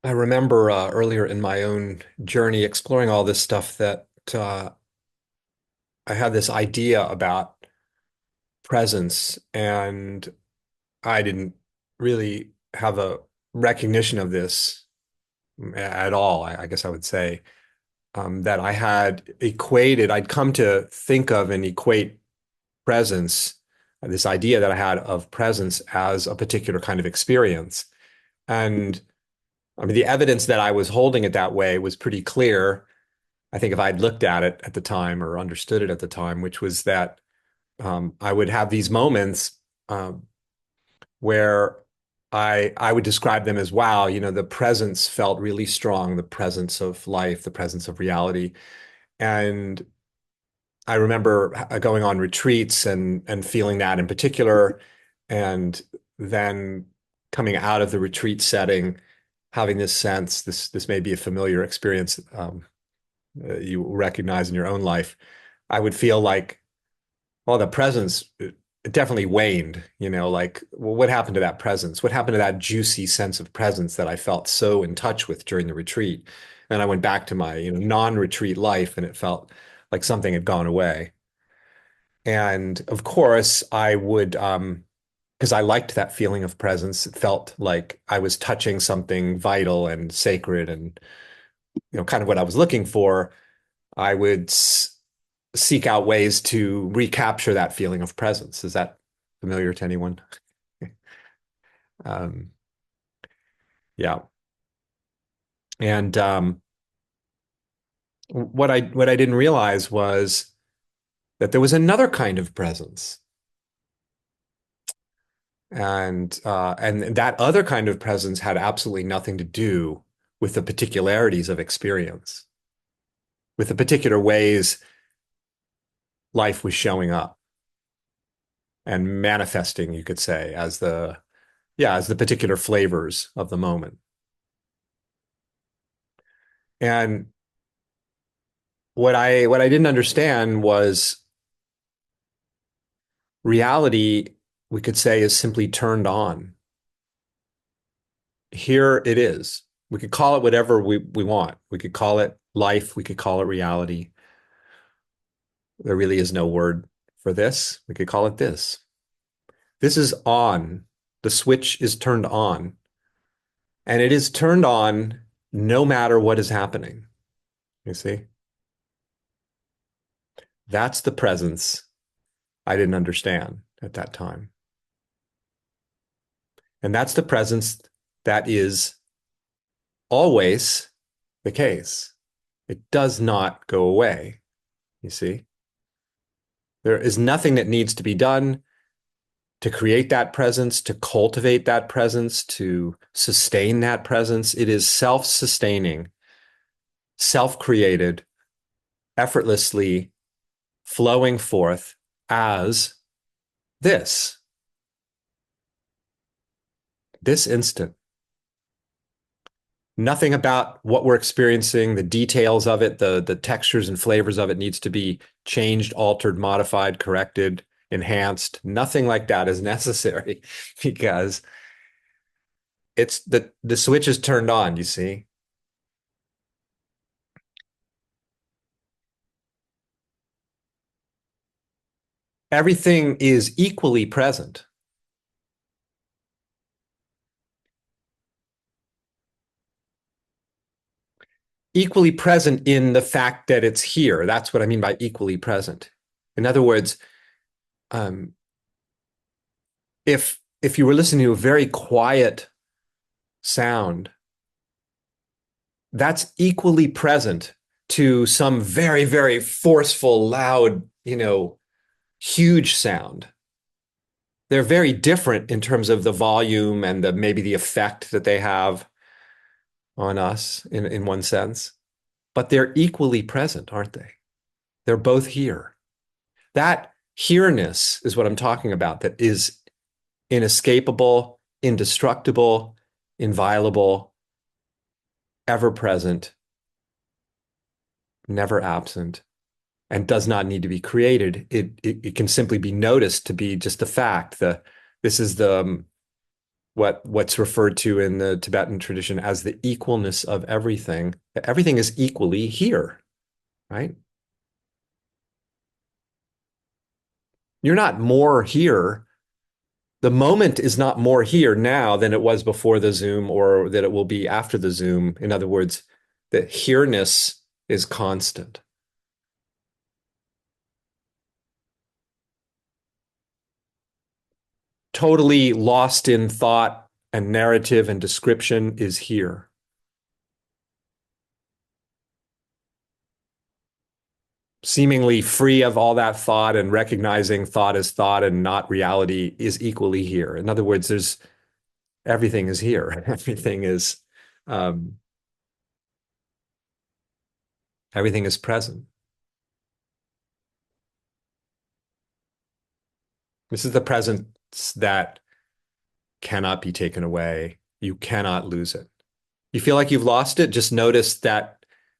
I remember earlier in my own journey exploring all this stuff that I had this idea about presence, and I didn't really have a recognition of this at all. I guess I would say that I had equated, I'd come to think of and equate presence, this idea that I had of presence as a particular kind of experience. And I mean, the evidence that I was holding it that way was pretty clear. I think if I'd looked at it at the time or understood it at the time, which was that I would have these moments um, where I would describe them as, wow, the presence felt really strong, the presence of life, the presence of reality. And I remember going on retreats and feeling that in particular, and then coming out of the retreat setting, having this sense, this may be a familiar experience you recognize in your own life. I would feel like, well, the presence it definitely waned, like, well, what happened to that presence? What happened to that juicy sense of presence that I felt so in touch with during the retreat? And I went back to my, non-retreat life, and it felt like something had gone away. And of course, I would, because I liked that feeling of presence. It felt like I was touching something vital and sacred and, kind of what I was looking for. I would seek out ways to recapture that feeling of presence. Is that familiar to anyone? Um, yeah. And what I didn't realize was that there was another kind of presence, and that other kind of presence had absolutely nothing to do with the particularities of experience, with the particular ways life was showing up and manifesting, you could say, as the particular flavors of the moment. And what I didn't understand was reality, we could say, is simply turned on. Here it is. We could call it whatever we want. We could call it life. We could call it reality. There really is no word for this. We could call it this. This is on. The switch is turned on. And it is turned on no matter what is happening. You see? That's the presence I didn't understand at that time. And that's the presence that is always the case. It does not go away. You see? There is nothing that needs to be done to create that presence, to cultivate that presence, to sustain that presence. It is self-sustaining, self-created, effortlessly flowing forth as this instant. Nothing about what we're experiencing, the details of it, the textures and flavors of it needs to be changed, altered, modified, corrected, enhanced. Nothing like that is necessary because it's the switch is turned on, you see. Everything is equally present. Equally present in the fact that it's here. That's what I mean by equally present. In other words, um, if you were listening to a very quiet sound, that's equally present to some very, very forceful, loud, huge sound. They're very different in terms of the volume and maybe the effect that they have on us in one sense, but they're equally present, aren't they? They're both here. That here-ness is what I'm talking about, that is inescapable, indestructible, inviolable, ever present, never absent, and does not need to be created. It can simply be noticed to be just a fact. This is the what's referred to in the Tibetan tradition as the equalness of everything. Everything is equally here, right? You're not more here. The moment is not more here now than it was before the Zoom or that it will be after the Zoom. In other words, the here-ness is constant. Totally lost in thought and narrative and description is here. Seemingly free of all that thought and recognizing thought as thought and not reality is equally here. In other words, there's everything is here. Um, everything is present. This is the presence that cannot be taken away. You cannot lose it. You feel like you've lost it, just notice that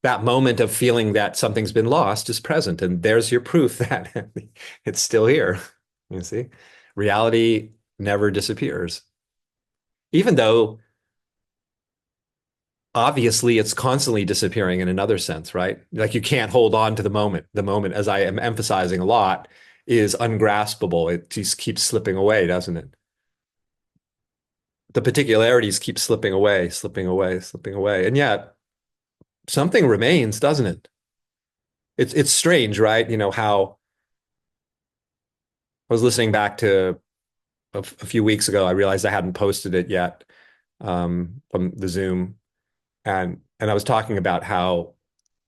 that moment of feeling that something's been lost is present. And there's your proof that it's still here. You see, reality never disappears, even though obviously it's constantly disappearing in another sense, right? Like you can't hold on to the moment. The moment, as I am emphasizing a lot, is ungraspable. It just keeps slipping away, doesn't it? The particularities keep slipping away, slipping away, slipping away. And yet something remains, doesn't it? It's strange, right? You know, how I was listening back to a few weeks ago, I realized I hadn't posted it yet from the Zoom. And I was talking about how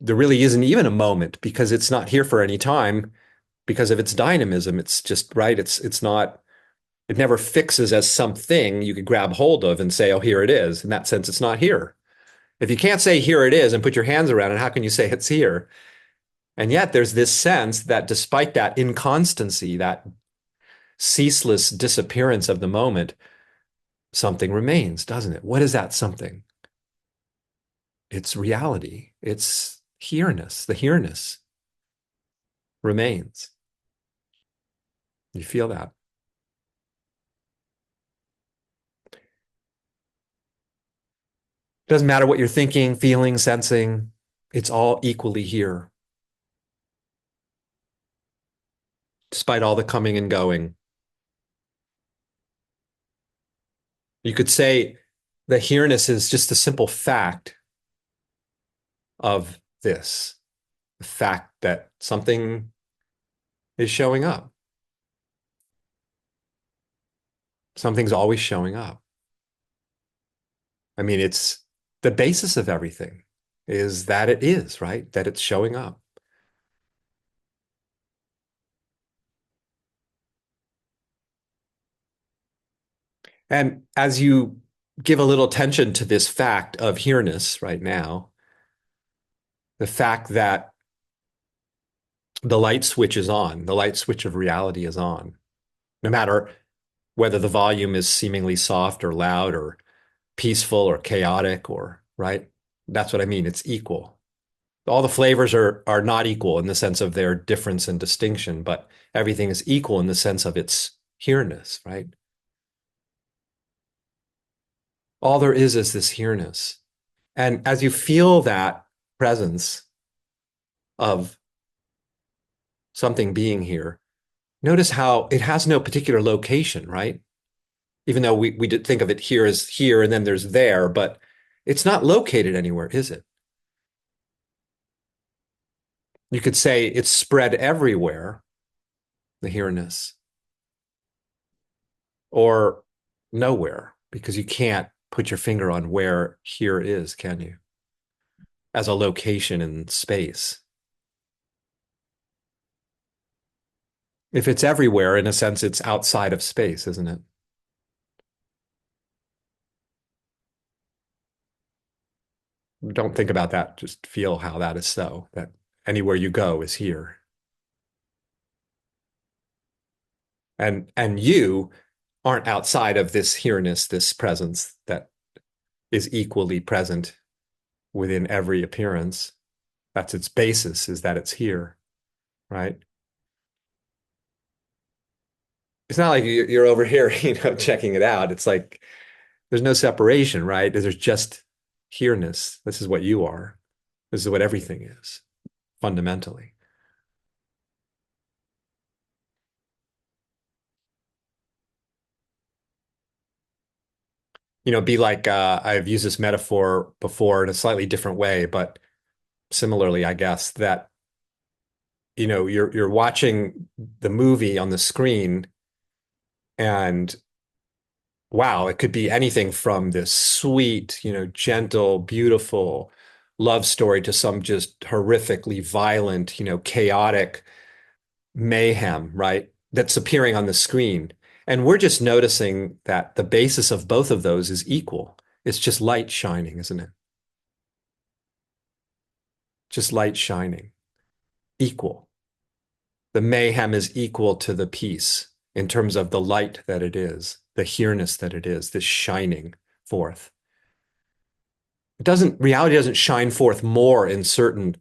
there really isn't even a moment because it's not here for any time because of its dynamism. It's just right. It's not, it never fixes as something you could grab hold of and say, oh, here it is. In that sense, it's not here. If you can't say here it is and put your hands around it, how can you say it's here? And yet there's this sense that despite that inconstancy, that ceaseless disappearance of the moment, something remains, doesn't it? What is that something? It's reality. It's here-ness. The here-ness remains. You feel that. Doesn't matter what you're thinking, feeling, sensing, it's all equally here, despite all the coming and going. You could say the here-ness is just a simple fact of this, the fact that something is showing up. Something's always showing up. I mean, it's the basis of everything is that it is, right? That it's showing up. And as you give a little attention to this fact of here-ness right now, the fact that the light switch is on, the light switch of reality is on, no matter whether the volume is seemingly soft or loud or peaceful or chaotic or, right? That's what I mean. It's equal. All the flavors are not equal in the sense of their difference and distinction, but everything is equal in the sense of its here-ness, right? All there is this here-ness. And as you feel that presence of something being here, notice how it has no particular location, right? Even though we did think of it here as here and then there's there, but it's not located anywhere, is it? You could say it's spread everywhere, the here-ness, or nowhere, because you can't put your finger on where here is, can you? As a location in space. If it's everywhere, in a sense, it's outside of space, isn't it? Don't think about that. Just feel how that is so, that anywhere you go is here. And you aren't outside of this here-ness, this presence that is equally present within every appearance. That's its basis, is that it's here, right? It's not like you're over here, checking it out. It's like There's no separation, right? There's just here-ness. This is what you are. This is what everything is, fundamentally. Be like I've used this metaphor before in a slightly different way, but similarly, I guess that you're watching the movie on the screen, and wow, it could be anything from this sweet, gentle, beautiful love story to some just horrifically violent, chaotic mayhem, right? That's appearing on the screen. And we're just noticing that the basis of both of those is equal. It's just light shining, isn't it? Just light shining, equal. The mayhem is equal to the peace in terms of the light that it is, the here-ness that it is, this shining forth. Reality doesn't shine forth more in certain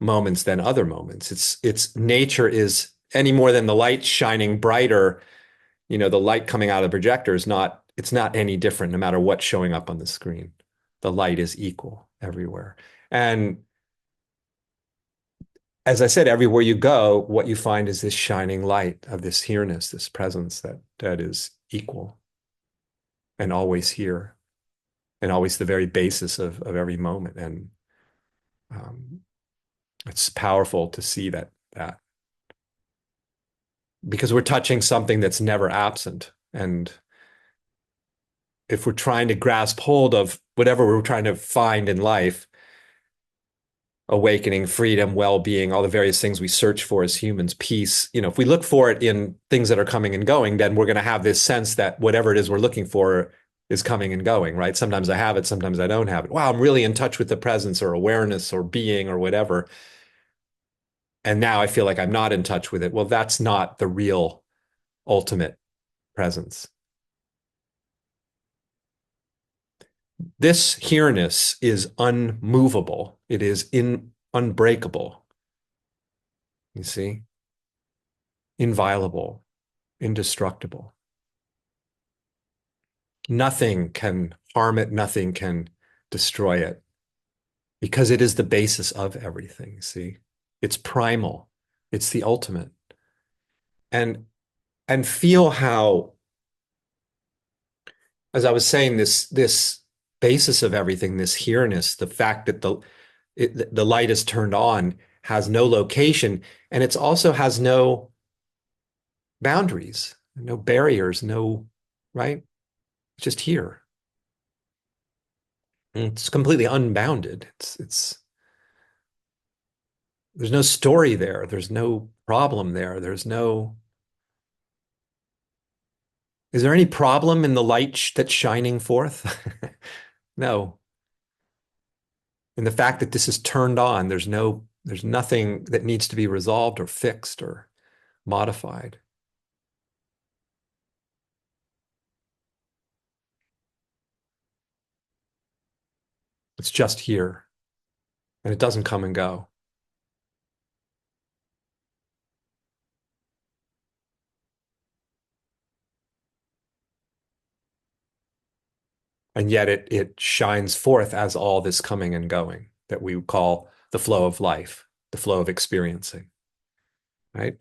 moments than other moments. It's nature is any more than the light shining brighter, the light coming out of the projector it's not any different no matter what's showing up on the screen. The light is equal everywhere. And as I said, everywhere you go, what you find is this shining light of this here-ness, this presence that is equal and always here and always the very basis of every moment. And um, it's powerful to see that because we're touching something that's never absent. And if we're trying to grasp hold of whatever we're trying to find in life, awakening, freedom, well-being, all the various things we search for as humans, peace, if we look for it in things that are coming and going, then we're going to have this sense that whatever it is we're looking for is coming and going, right? Sometimes I have it, sometimes I don't have it. Wow, I'm really in touch with the presence or awareness or being or whatever. And now I feel like I'm not in touch with it. Well, that's not the real ultimate presence. This here-ness is unmovable. It is unbreakable. You see? Inviolable, indestructible. Nothing can harm it, nothing can destroy it because it is the basis of everything. See? It's primal. It's the ultimate. And feel how, as I was saying, this basis of everything, this here-ness, the fact that the light is turned on has no location, and it also has no boundaries, no barriers, no, right? It's just here. And it's completely unbounded. It's there's no story there. There's no problem there. Is there any problem in the light that's shining forth? No. And the fact that this is turned on, there's nothing that needs to be resolved or fixed or modified. It's just here and it doesn't come and go. And yet it shines forth as all this coming and going that we call the flow of life, the flow of experiencing, right?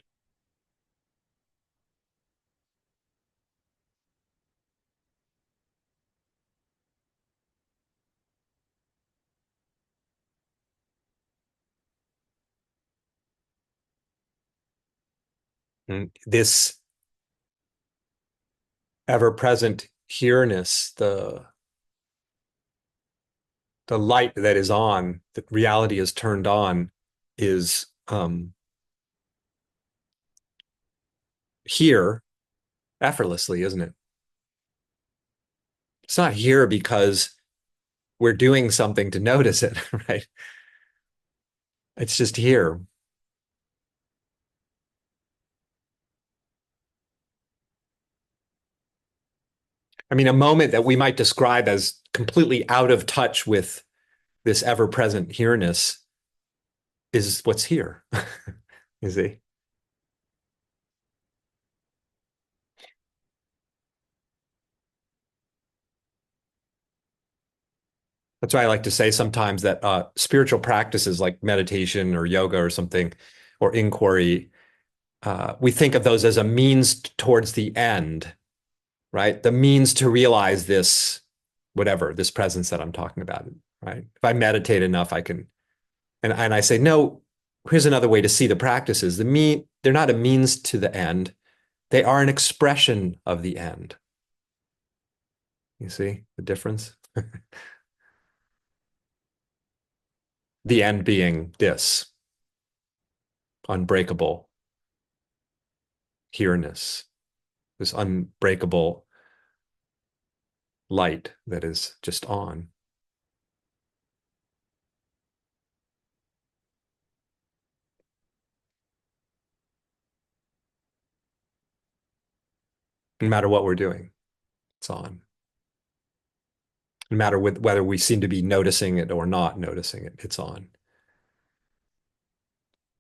And this ever-present here-ness, the light that is on, that reality is turned on, is here effortlessly, isn't it? It's not here because we're doing something to notice it, right? It's just here. I mean, a moment that we might describe as completely out of touch with this ever-present here-ness is what's here. You see? That's why I like to say sometimes that spiritual practices like meditation or yoga or something, or inquiry, we think of those as a means towards the end, right? The means to realize this, whatever, this presence that I'm talking about, right? If I meditate enough, I can, and I say, no, here's another way to see the practices. They're not a means to the end. They are an expression of the end. You see the difference? The end being this unbreakable here-ness, this unbreakable light that is just on. No matter what we're doing, it's on. No matter whether we seem to be noticing it or not noticing it, it's on.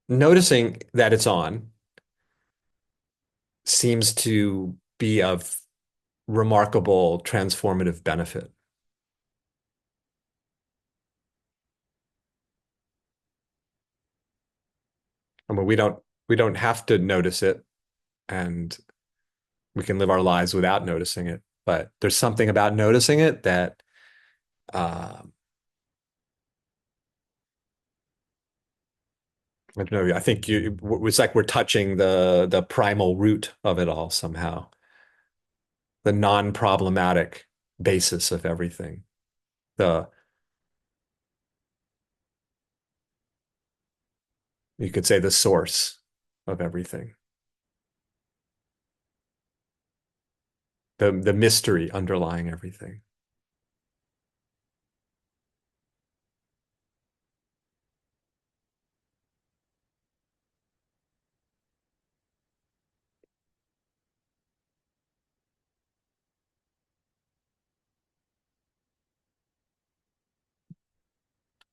Noticing that it's on seems to be of remarkable transformative benefit. I mean, we don't have to notice it, and we can live our lives without noticing it. But there's something about noticing it that uh, I don't know. I think it's like we're touching the primal root of it all somehow, the non-problematic basis of everything. The You could say the source of everything, the mystery underlying everything,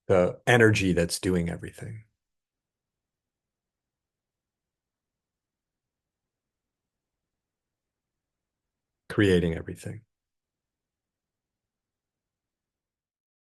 the energy that's doing everything, creating everything.